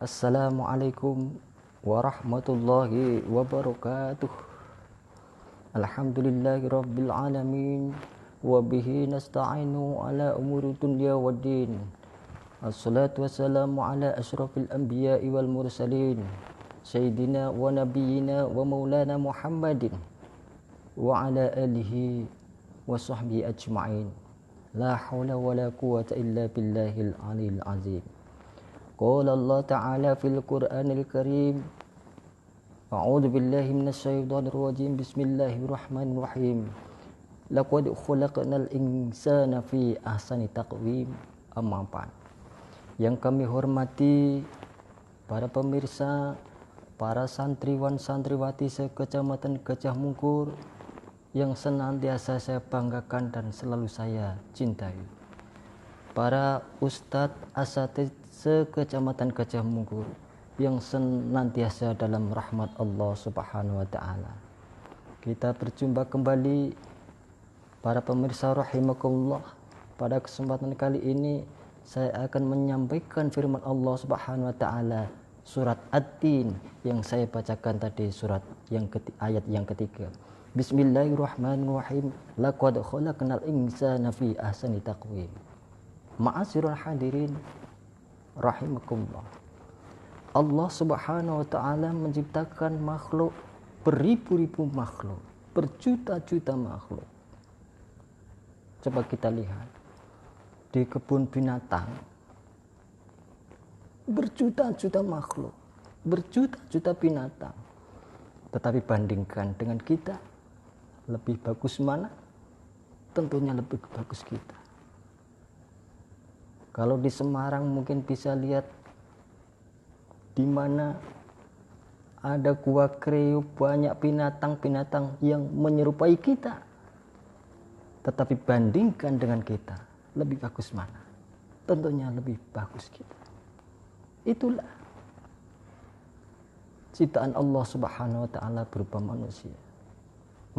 Assalamualaikum warahmatullahi wabarakatuh. Alhamdulillahi rabbil alamin. Wabihi nasta'inu ala umuri dunya waddin. Assalatu wassalamu ala ashrafil anbiya'i wal mursalin, Sayyidina wa nabiyyina wa maulana Muhammadin wa ala alihi wa sahbihi ajma'in. La hawla wa la quwwata illa billahil aliyil azim. Qala Allah Ta'ala fil Qur'anil Karim. A'udzu billahi minasy syaithanir rajim. Bismillahirrahmanirrahim. Laqad khalaqnal insana fi ahsani taqwim. Amma ba'd. Yang kami hormati para pemirsa, para santriwan santriwati sekecamatan Gajah Mungkur yang senantiasa saya banggakan dan selalu saya cintai. Para ustadz asatidz sekecamatan Gajah Mungkur yang senantiasa dalam rahmat Allah Subhanahu wa taala. Kita berjumpa kembali para pemirsa rahimakumullah. Pada kesempatan kali ini saya akan menyampaikan firman Allah Subhanahu wa taala surat At-Tin yang saya bacakan tadi, ayat yang ketiga. Bismillahirrahmanirrahim. Laqad khalaqnal insana fi ahsani taqwim. Ma'asyiral hadirin rahimakumullah. Allah Subhanahu wa taala menciptakan makhluk, beribu-ribu makhluk, berjuta-juta makhluk. Coba kita lihat di kebun binatang, berjuta-juta makhluk, berjuta-juta binatang. Tetapi bandingkan dengan kita, lebih bagus mana? Tentunya lebih bagus kita. Kalau di Semarang mungkin bisa lihat di mana ada gua kreo, banyak binatang-binatang yang menyerupai kita. Tetapi bandingkan dengan kita, lebih bagus mana? Tentunya lebih bagus kita. Itulah ciptaan Allah Subhanahu wa taala berupa manusia.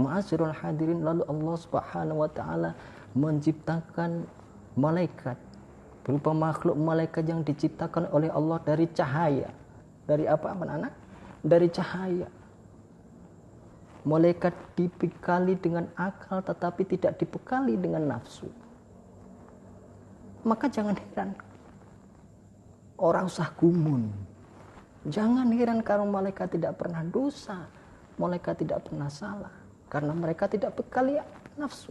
Ma'asyiral hadirin, lalu Allah Subhanahu wa taala menciptakan malaikat berupa makhluk malaikat yang diciptakan oleh Allah dari cahaya. Dari apa anak-anak? Dari cahaya. Malaikat dibekali dengan akal tetapi tidak dibekali dengan nafsu. Maka jangan heran orang usah gumun. Jangan heran kalau malaikat tidak pernah dosa, malaikat tidak pernah salah, karena mereka tidak bekali nafsu.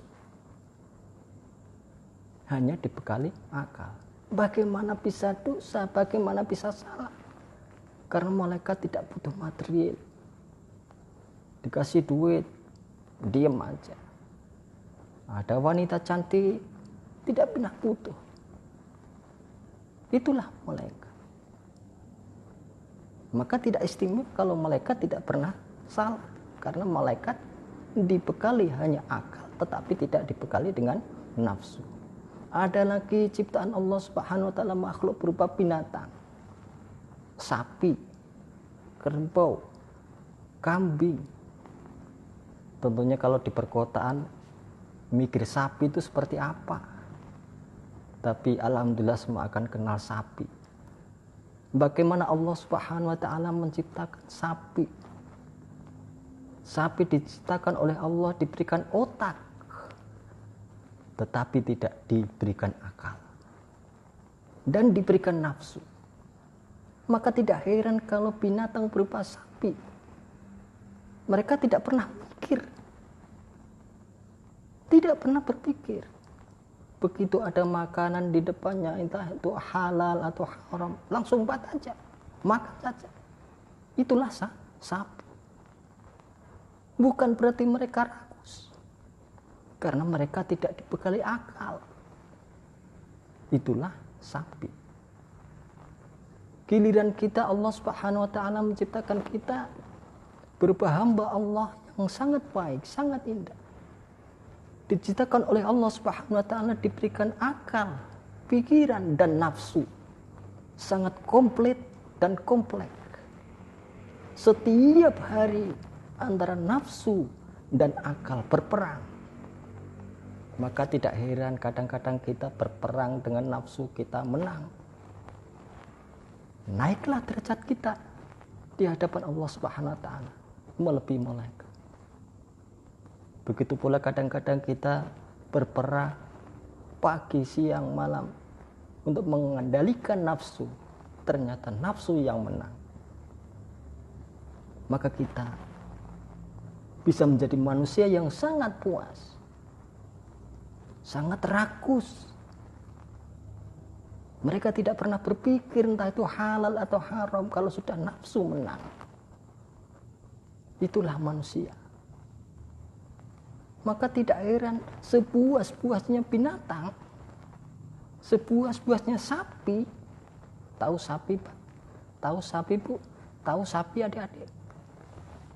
Hanya dibekali akal. Bagaimana bisa dosa, bagaimana bisa salah? Karena malaikat tidak butuh material. Dikasih duit, diam aja. Ada wanita cantik, tidak pernah butuh. Itulah malaikat. Maka tidak istimewa kalau malaikat tidak pernah salah. Karena malaikat dibekali hanya akal, tetapi tidak dibekali dengan nafsu. Ada lagi ciptaan Allah Subhanahu wa taala makhluk berupa binatang. Sapi, kerbau, kambing. Tentunya kalau di perkotaan mikir sapi itu seperti apa. Tapi alhamdulillah semua akan kenal sapi. Bagaimana Allah Subhanahu wa taala menciptakan sapi. Sapi diciptakan oleh Allah, diberikan otak, tetapi tidak diberikan akal dan diberikan nafsu. Maka tidak heran kalau binatang berupa sapi, mereka tidak pernah mikir, tidak pernah berpikir. Begitu ada makanan di depannya, entah itu halal atau haram, langsung bat aja, makan saja. Itulah sapi. Bukan berarti mereka rakus, karena mereka tidak dibekali akal. Itulah sapi. Giliran kita, Allah Subhanahu wa taala menciptakan kita berupa hamba Allah yang sangat baik, sangat indah. Diciptakan oleh Allah Subhanahu wa taala, diberikan akal, pikiran dan nafsu. Sangat komplit dan kompleks. Setiap hari antara nafsu dan akal berperang. Maka tidak heran kadang-kadang kita berperang dengan nafsu, kita menang. naiklah derajat kita di hadapan Allah Subhanahu wa taala melebihi malaikat. Begitu pula kadang-kadang kita berperang pagi, siang, malam untuk mengendalikan nafsu. Ternyata nafsu yang menang. Maka kita bisa menjadi manusia yang sangat puas, sangat rakus. Mereka tidak pernah berpikir entah itu halal atau haram kalau sudah nafsu menang. Itulah manusia. Maka tidak heran sepuas-puasnya binatang, sepuas-puasnya sapi. Tahu sapi, Pak? Tahu sapi, Bu? Tahu sapi, adik-adik?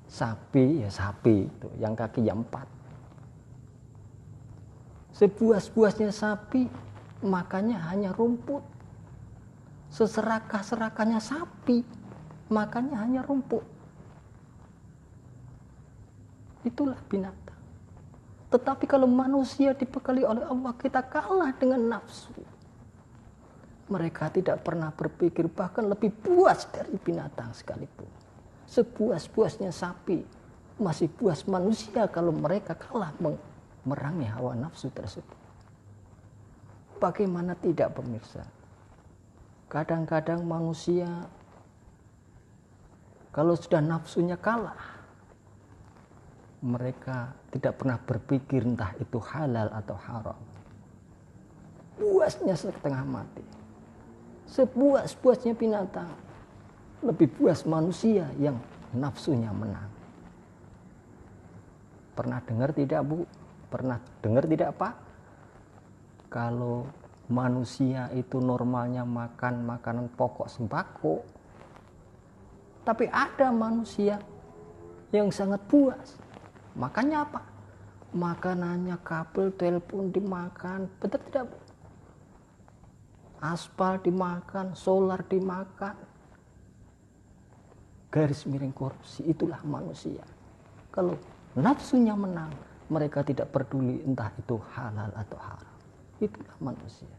Sapi, ya sapi itu yang kakinya 4. Sepuas-puasnya sapi makannya hanya rumput. Seserakah-serakahnya sapi makannya hanya rumput. Itulah binatang. Tetapi kalau manusia dibekali oleh Allah, kita kalah dengan nafsu. Mereka tidak pernah berpikir, bahkan lebih puas dari binatang sekalipun. Sepuas-puasnya sapi, masih puas manusia kalau mereka kalah memerangi hawa nafsu tersebut. Bagaimana tidak, pemirsa? Kadang-kadang manusia kalau sudah nafsunya kalah, mereka tidak pernah berpikir entah itu halal atau haram. Puasnya setengah mati. Sepuas-puasnya binatang, lebih puas manusia yang nafsunya menang. Pernah dengar tidak, Bu? Pernah dengar tidak, Pak? Kalau manusia itu normalnya makan makanan pokok sembako, tapi ada manusia yang sangat puas. Makannya apa? Makanannya kabel telepon dimakan, betul tidak, Bu? Aspal dimakan, solar dimakan, garis miring korupsi. Itulah manusia. Kalau nafsunya menang, mereka tidak peduli entah itu halal atau haram. Itulah manusia.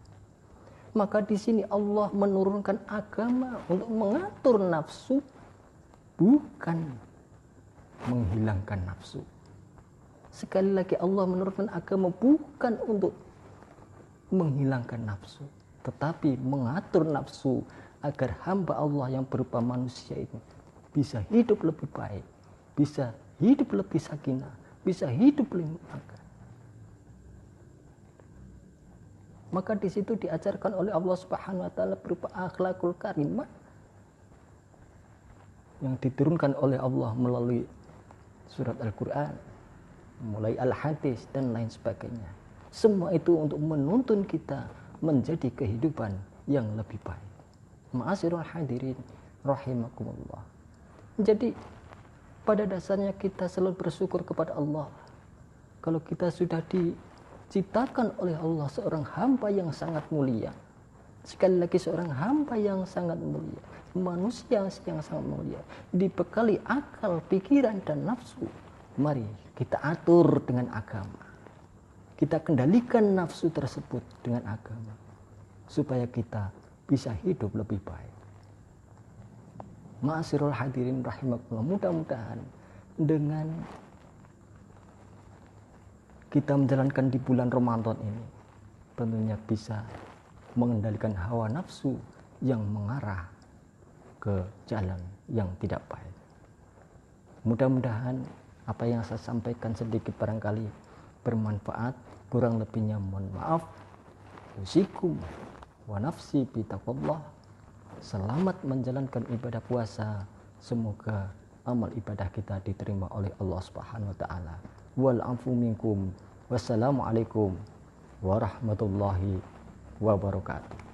Maka di sini Allah menurunkan agama untuk mengatur nafsu, bukan menghilangkan nafsu. Sekali lagi Allah menurunkan agama bukan untuk menghilangkan nafsu, tetapi mengatur nafsu agar hamba Allah yang berupa manusia ini bisa hidup lebih baik, bisa hidup lebih sakinah, bisa hidup lebih menyenangkan. Maka di situ diajarkan oleh Allah Subhanahu wa taala berupa akhlakul karimah yang diturunkan oleh Allah melalui surat Al-Qur'an, mulai Al-Hadis dan lain sebagainya. Semua itu untuk menuntun kita menjadi kehidupan yang lebih baik. Ma'asyiral hadirin rahimakumullah. Jadi pada dasarnya kita selalu bersyukur kepada Allah. Kalau kita sudah diciptakan oleh Allah seorang hamba yang sangat mulia. Sekali lagi seorang hamba yang sangat mulia, manusia yang sangat mulia, dibekali akal, pikiran dan nafsu. Mari kita atur dengan agama. Kita kendalikan nafsu tersebut dengan agama supaya kita bisa hidup lebih baik. Ma'asyiral hadirin rahimakumullah, mudah-mudahan dengan kita menjalankan di bulan Ramadan ini tentunya bisa mengendalikan hawa nafsu yang mengarah ke jalan yang tidak baik. Mudah-mudahan apa yang saya sampaikan sedikit barangkali bermanfaat, kurang lebihnya mohon maaf. Usikum wa nafsi bitaqwallah. Selamat menjalankan ibadah puasa. Semoga amal ibadah kita diterima oleh Allah Subhanahu wa taala. Wal afu minkum. Wassalamualaikum warahmatullahi wabarakatuh.